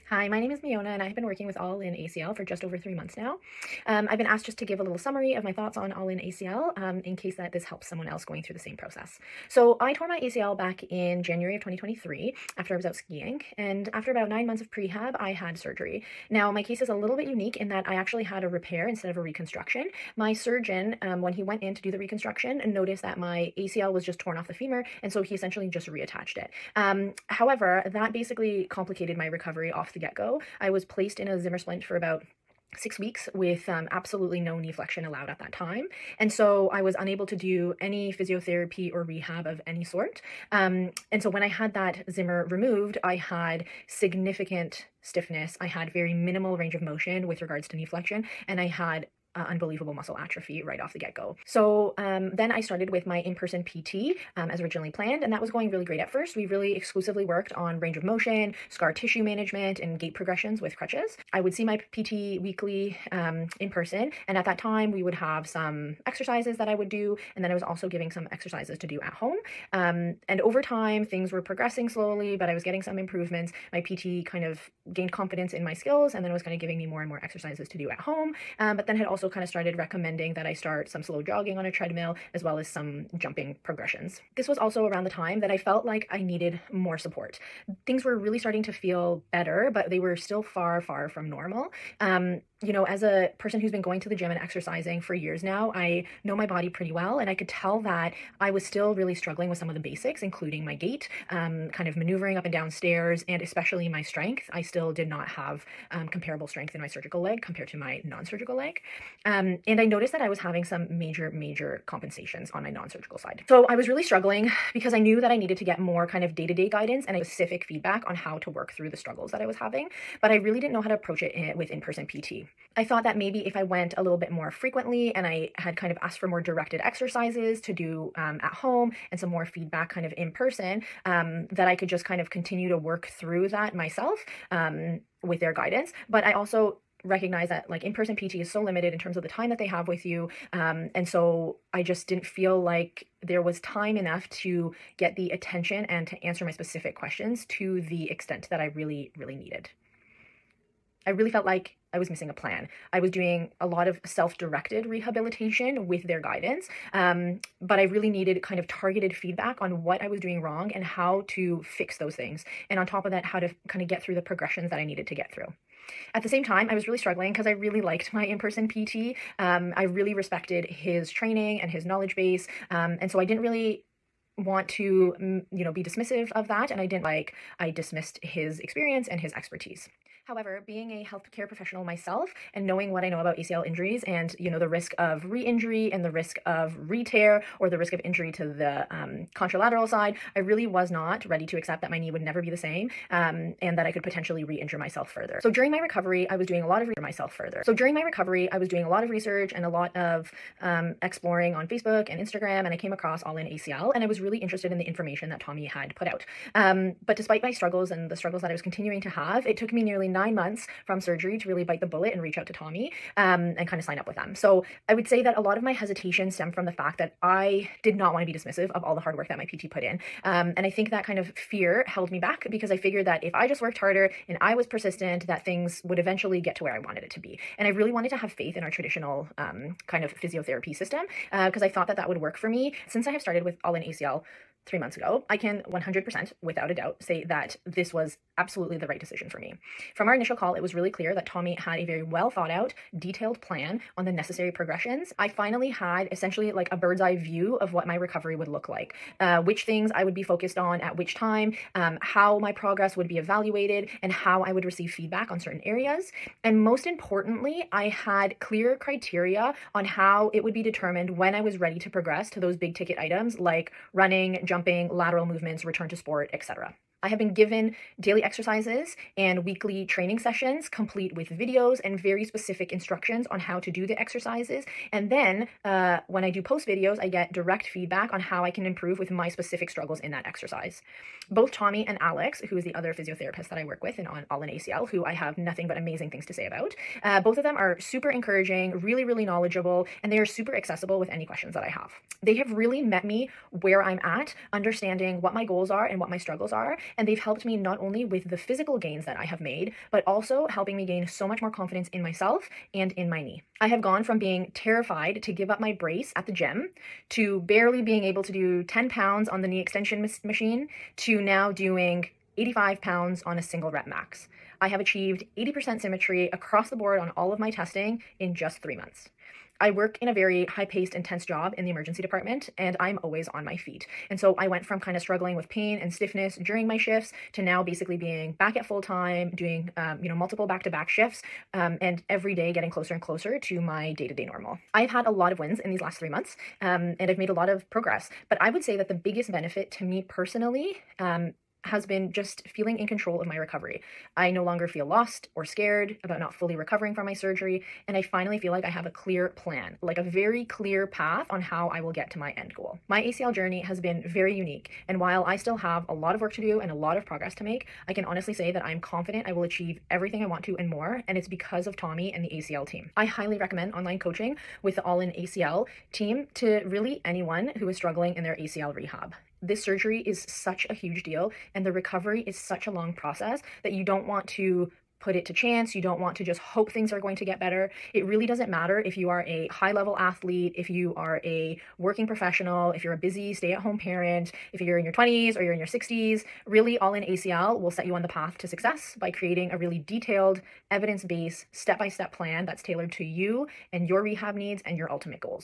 Hi, my name is Miona, and I've been working with All In ACL for just over 3 months now. I've been asked just to give a little summary of my thoughts on All In ACL in case that this helps someone else going through the same process. So I tore my ACL back in January of 2023 after I was out skiing, and after about 9 months of prehab, I had surgery. Now, my case is a little bit unique in that I actually had a repair instead of a reconstruction. My surgeon, when he went in to do the reconstruction, noticed that my ACL was just torn off the femur, and so he essentially just reattached it. However, that basically complicated my recovery off the get-go. I was placed in a Zimmer splint for about 6 weeks with absolutely no knee flexion allowed at that time. And so I was unable to do any physiotherapy or rehab of any sort. And so when I had that Zimmer removed, I had significant stiffness. I had very minimal range of motion with regards to knee flexion, and I had unbelievable muscle atrophy right off the get-go. So then I started with my in-person PT as originally planned, and that was going really great at first. We really exclusively worked on range of motion, scar tissue management, and gait progressions with crutches. I would see my PT weekly in person, and at that time we would have some exercises that I would do, and then I was also giving some exercises to do at home. And over time, things were progressing slowly, but I was getting some improvements. My PT kind of gained confidence in my skills, and then was kind of giving me more and more exercises to do at home, but then had also kind of started recommending that I start some slow jogging on a treadmill as well as some jumping progressions. This was also around the time that I felt like I needed more support. Things were really starting to feel better, but they were still far, far from normal. As a person who's been going to the gym and exercising for years now, I know my body pretty well, and I could tell that I was still really struggling with some of the basics, including my gait, kind of maneuvering up and down stairs, and especially my strength. I still did not have comparable strength in my surgical leg compared to my non-surgical leg. And I noticed that I was having some major compensations on my non-surgical side. So I was really struggling because I knew that I needed to get more kind of day-to-day guidance and specific feedback on how to work through the struggles that I was having, but I really didn't know how to approach it with in-person PT. I thought that maybe if I went a little bit more frequently and I had kind of asked for more directed exercises to do at home and some more feedback kind of in person, that I could just kind of continue to work through that myself with their guidance. But I also recognize that like in-person PT is so limited in terms of the time that they have with you. And so I just didn't feel like there was time enough to get the attention and to answer my specific questions to the extent that I really, really needed. I really felt like I was missing a plan. I was doing a lot of self-directed rehabilitation with their guidance, but I really needed kind of targeted feedback on what I was doing wrong and how to fix those things. And on top of that, how to kind of get through the progressions that I needed to get through. At the same time, I was really struggling because I really liked my in-person PT. I really respected his training and his knowledge base. And so I didn't really want to, be dismissive of that. And I dismissed his experience and his expertise. However, being a healthcare professional myself and knowing what I know about ACL injuries and, the risk of re-injury and the risk of re-tear or the risk of injury to the contralateral side, I really was not ready to accept that my knee would never be the same and that I could potentially re-injure myself further. So during my recovery, I was doing a lot of research and a lot of exploring on Facebook and Instagram, and I came across All In ACL, and I was really interested in the information that Tommy had put out. But despite my struggles and the struggles that I was continuing to have, it took me nearly 9 months from surgery to really bite the bullet and reach out to Tommy and kind of sign up with them. So I would say that a lot of my hesitation stemmed from the fact that I did not want to be dismissive of all the hard work that my PT put in. And I think that kind of fear held me back because I figured that if I just worked harder and I was persistent, that things would eventually get to where I wanted it to be. And I really wanted to have faith in our traditional kind of physiotherapy system because I thought that that would work for me. Since I have started with All In ACL 3 months ago, I can 100% without a doubt say that this was absolutely the right decision for me. From our initial call, it was really clear that Tommy had a very well thought out, detailed plan on the necessary progressions. I finally had essentially like a bird's eye view of what my recovery would look like, which things I would be focused on at which time, how my progress would be evaluated, and how I would receive feedback on certain areas. And most importantly, I had clear criteria on how it would be determined when I was ready to progress to those big ticket items like running, jumping, lateral movements, return to sport, etc. I have been given daily exercises and weekly training sessions, complete with videos and very specific instructions on how to do the exercises. And then when I do post videos, I get direct feedback on how I can improve with my specific struggles in that exercise. Both Tommy and Alex, who is the other physiotherapist that I work with in All In ACL, who I have nothing but amazing things to say about, both of them are super encouraging, really, really knowledgeable, and they are super accessible with any questions that I have. They have really met me where I'm at, understanding what my goals are and what my struggles are, And they've helped me not only with the physical gains that I have made, but also helping me gain so much more confidence in myself and in my knee. I have gone from being terrified to give up my brace at the gym to barely being able to do 10 pounds on the knee extension machine to now doing 85 pounds on a single rep max. I have achieved 80% symmetry across the board on all of my testing in just 3 months. I work in a very high-paced, intense job in the emergency department, and I'm always on my feet. And so I went from kind of struggling with pain and stiffness during my shifts to now basically being back at full time, doing multiple back-to-back shifts, and every day getting closer and closer to my day-to-day normal. I've had a lot of wins in these last 3 months, and I've made a lot of progress. But I would say that the biggest benefit to me personally has been just feeling in control of my recovery. I no longer feel lost or scared about not fully recovering from my surgery, and I finally feel like I have a clear plan, like a very clear path on how I will get to my end goal. My ACL journey has been very unique, and while I still have a lot of work to do and a lot of progress to make, I can honestly say that I'm confident I will achieve everything I want to and more, and it's because of Tommy and the ACL team. I highly recommend online coaching with the All In ACL team to really anyone who is struggling in their ACL rehab. This surgery is such a huge deal, and the recovery is such a long process that you don't want to put it to chance. You don't want to just hope things are going to get better. It really doesn't matter if you are a high-level athlete, if you are a working professional, if you're a busy stay-at-home parent, if you're in your 20s or you're in your 60s. Really, All In ACL will set you on the path to success by creating a really detailed, evidence-based, step-by-step plan that's tailored to you and your rehab needs and your ultimate goals.